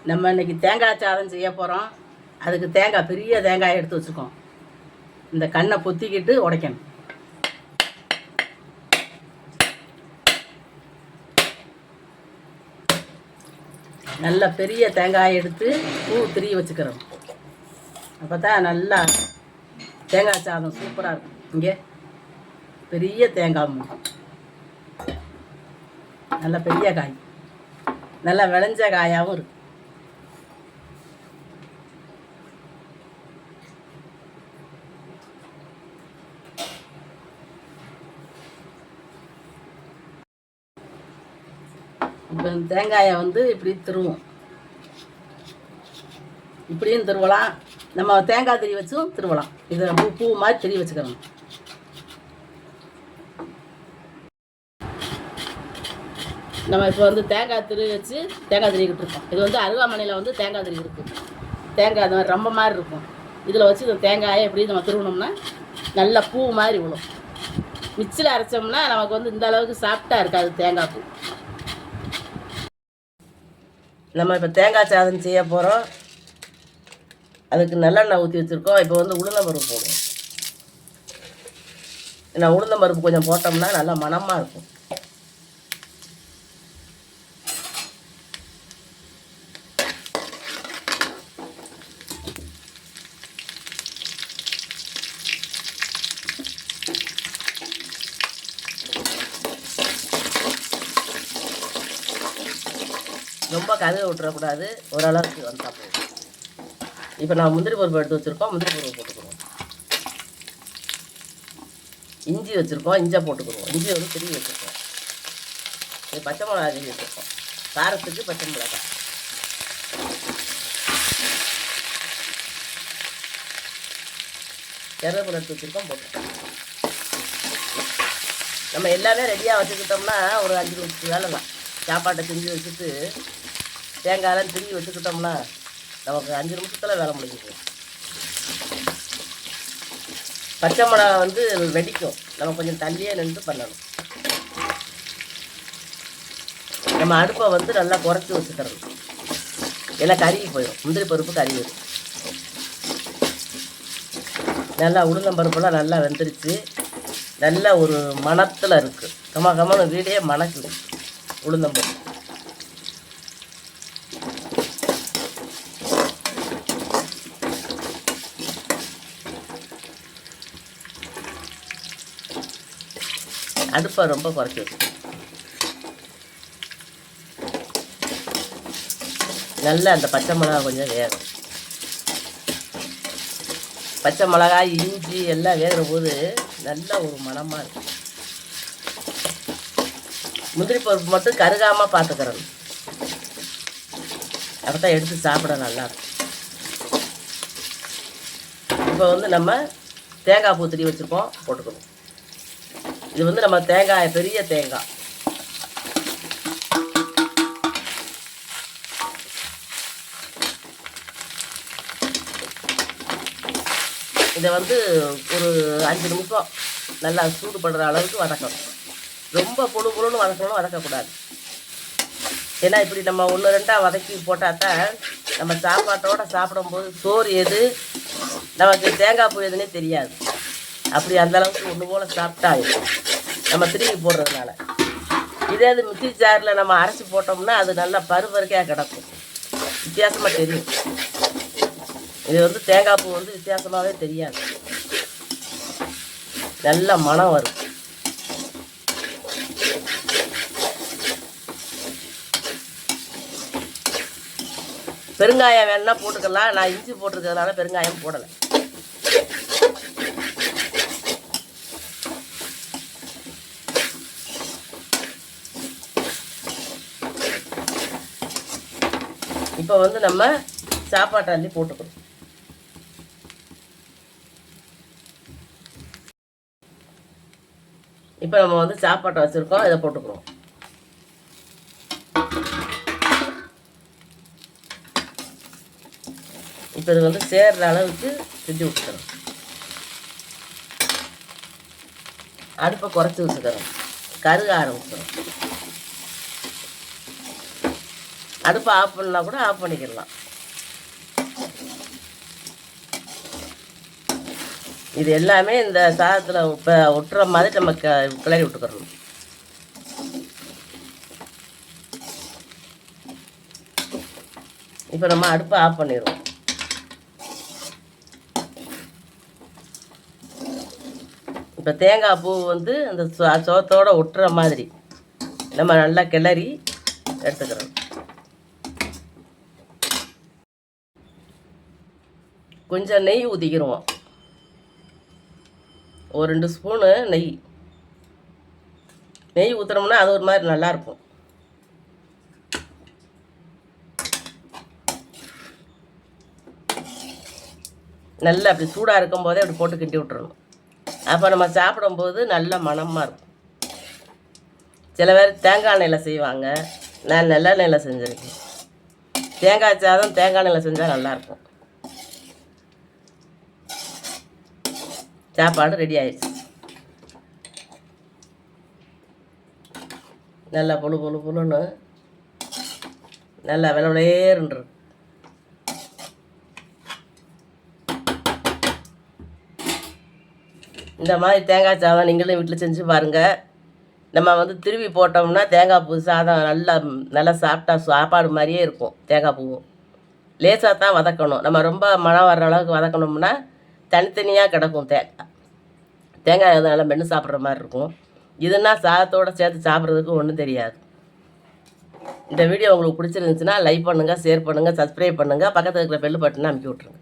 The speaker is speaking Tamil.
நம்ம இன்றைக்கி தேங்காய் சாதம் செய்ய போகிறோம். அதுக்கு தேங்காய் பெரிய தேங்காய் எடுத்து வச்சுருக்கோம். இந்த கண்ணை பொத்திக்கிட்டு உடைக்கணும். நல்ல பெரிய தேங்காய் எடுத்து பூ திரி வச்சுக்கிறோம். அப்போ தான் நல்லா தேங்காய் சாதம் சூப்பராக இருக்கும். இங்கே பெரிய தேங்காய் நல்ல பெரிய காய், நல்லா விளைஞ்ச காயாகவும் இருக்கு. இப்போ தேங்காயை இப்படி திருவோம். இப்படியும் திருவலாம், நம்ம தேங்காய் திரி வச்சும் திருவலாம். இதை பூ மாதிரி திரி வச்சுக்கிறோம். நம்ம இப்போ தேங்காய் திரி வச்சு தேங்காய் திரிக்கிட்டு இருக்கோம். இது அருவாமனையில் தேங்காய் திரி இருக்குது. தேங்காய் அது ரொம்ப மாதிரி இருக்கும். இதில் வச்சு இந்த தேங்காயை எப்படி நம்ம திருவணும்னா நல்லா பூ மாதிரி விழும். மிக்சியில் அரைச்சோம்னா நமக்கு இந்த அளவுக்கு சாப்பிட்டா இருக்காது தேங்காய் பூ. நம்ம இப்போ தேங்காய் சாதம் செய்ய போகிறோம். அதுக்கு நல்லெண்ணெய் ஊற்றி வச்சுருக்கோம். இப்போ உளுந்தம்பருப்பு போடுவோம். ஏன்னா உளுந்தம்பருப்பு கொஞ்சம் போட்டோம்னா நல்லா மணமாக இருக்கும். ரொம்ப கருக விட்டுறக்கூடாது, ஓரளவுக்கு வந்தால் போதும். இப்போ நான் முந்திரி பருப்பு எடுத்து வச்சுருக்கோம். முந்திரி பருப்பு போட்டுக்குவோம். இஞ்சி வச்சுருக்கோம், இஞ்சியை போட்டுக்குவோம். இஞ்சி திரி வச்சுருக்கோம். இது பச்சை மிளகா திரி வச்சுருக்கோம். காரத்துக்கு பச்சை மிளகாய். கருவேப்பிலை எடுத்து வச்சுருக்கோம், போட்டுருக்கோம். நம்ம எல்லாமே ரெடியாக வச்சுக்கிட்டோம்னா ஒரு 5 நிமிஷத்துக்கு வேலை தான். சாப்பாட்டை செஞ்சு வச்சுட்டு தேங்காயெல்லாம் திரும்பி வச்சுக்கிட்டோம்னா நமக்கு 5 நிமிஷத்தில் வேலை முடிஞ்சிடும். பச்சை மிளகா வெடிக்கும். நம்ம கொஞ்சம் தள்ளியே நின்று பண்ணணும். நம்ம அடுப்பை நல்லா குறைச்சி வச்சுக்கிறோம். எல்லாம் கருகி போயிடும். முந்திரி பருப்பு கருகி வரும். நல்லா உளுந்தம்பருப்புலாம் நல்லா வெந்துருச்சு. நல்ல ஒரு மணத்தில் இருக்குது. கமன்னு வீடே மணக்குது உளுந்தம்பருப்பு. அடுப்பை ரொம்ப குறைச்சி வச்சு நல்லா அந்த பச்சை மிளகா கொஞ்சம் வேகும். பச்சை மிளகாய் இஞ்சி எல்லாம் வேகிற போது நல்ல ஒரு மணமாக இருக்கும். முந்திரி பருப்பு மட்டும் கருகாமல் பார்த்துக்கிறோம். அப்போ தான் எடுத்து சாப்பிட நல்லாயிருக்கும். இப்போ நம்ம தேங்காய் பூ திரி வச்சுருக்கோம், போட்டுக்கணும். இது நம்ம தேங்காய் பெரிய தேங்காய். இதை ஒரு 5 நிமிஷம் நல்லா சூடுபடுற அளவுக்கு வதக்கணும். ரொம்ப பொழுன்னு வதக்கணும், வதக்கக்கூடாது. ஏன்னா இப்படி நம்ம 1-2 வதக்கி போட்டால் தான் நம்ம சாப்பாட்டோடு சாப்பிடும்போது சோறு எது நமக்கு தேங்காய் பூ எதுன்னே தெரியாது. அப்படி அந்தளவுக்கு ஒன்று போல் சாப்பிட்டா நம்ம திரும்பி போடுறதுனால. இதே அது மிக்சி ஜாரில் நம்ம அரைச்சி போட்டோம்னா அது நல்லா பருப்பருக்கையாக கிடக்கும். வித்தியாசமாக தெரியும். இது தேங்காய் பூ வித்தியாசமாகவே தெரியாது. நல்ல மணம் வரும். பெருங்காயம் வேணா போட்டுக்கலாம். நான் இஞ்சி போட்டிருக்கிறதுனால பெருங்காயம் போடலை. இப்போ நம்ம சாப்பாட்டை அள்ளி போட்டுக்கணும். இப்போ நம்ம சாப்பாட்டை வச்சுருக்கோம், இதை போட்டுக்கிறோம். இப்போ இது சேர்ற அளவுக்கு செஞ்சு விட்டுக்கிறோம். அடுப்பை குறைச்சி வச்சுக்கிறோம். கருக ஆரம்பிச்சிடும். அடுப்பை ஆஃப் பண்ணால் கூட ஆஃப் பண்ணிக்கிடலாம். இது எல்லாமே இந்த சாதத்தில் இப்போ ஒட்டுற மாதிரி நம்ம கிளறி விட்டுக்கிறணும். இப்போ நம்ம அடுப்பை ஆஃப் பண்ணிடுவோம். இப்போ தேங்காய் பூ வந்து அந்த சோத்தோடு ஒட்டுற மாதிரி நம்ம நல்லா கிளறி எடுத்துக்கிறோம். கொஞ்சம் நெய் ஊற்றிக்கிடுவோம். ஒரு 2 ஸ்பூனு நெய் ஊற்றுறோம்னா அது ஒரு மாதிரி நல்லாயிருக்கும். நல்லா அப்படி சூடாக இருக்கும் போதே அப்படி போட்டு கிண்டி விட்டுறணும். அப்போ நம்ம சாப்பிடும்போது நல்ல மணமாக இருக்கும். சில பேர் தேங்காய் எண்ணெயில் செய்வாங்க, நான் நல்லெண்ணெயில் செஞ்சுருக்கேன். தேங்காய் சாதம் தேங்காய் எண்ணெயில் செஞ்சால் நல்லாயிருக்கும். சாப்பாடு ரெடி ஆயிடுச்சு. நல்லா புழுன்னு நல்லா விளையேறுன்று. இந்த மாதிரி தேங்காய் சாதம் நீங்களும் வீட்டில் செஞ்சு பாருங்கள். நம்ம வந்து திருவி போட்டோம்னா தேங்காய் பூ சாதம் நல்லா சாப்பிட்டா சாப்பாடு மாதிரியே இருக்கும். தேங்காய் பூவும் லேசாக தான் வதக்கணும். நம்ம ரொம்ப மனம் வர்ற அளவுக்கு வதக்கணும்னா தனித்தனியாக கிடக்கும். தேங்காய் நல்லா மென்று சாப்பிட்ற மாதிரி இருக்கும். இதுன்னா சாதத்தோடு சேர்த்து சாப்பிட்றதுக்கு ஒன்றும் தெரியாது. இந்த வீடியோ உங்களுக்கு பிடிச்சிருந்துச்சுன்னா லைக் பண்ணுங்கள், ஷேர் பண்ணுங்கள், சப்ஸ்கிரைப் பண்ணுங்கள், பக்கத்தில் இருக்கிற பெல் பட்டனை அமுக்கி விட்ருங்க.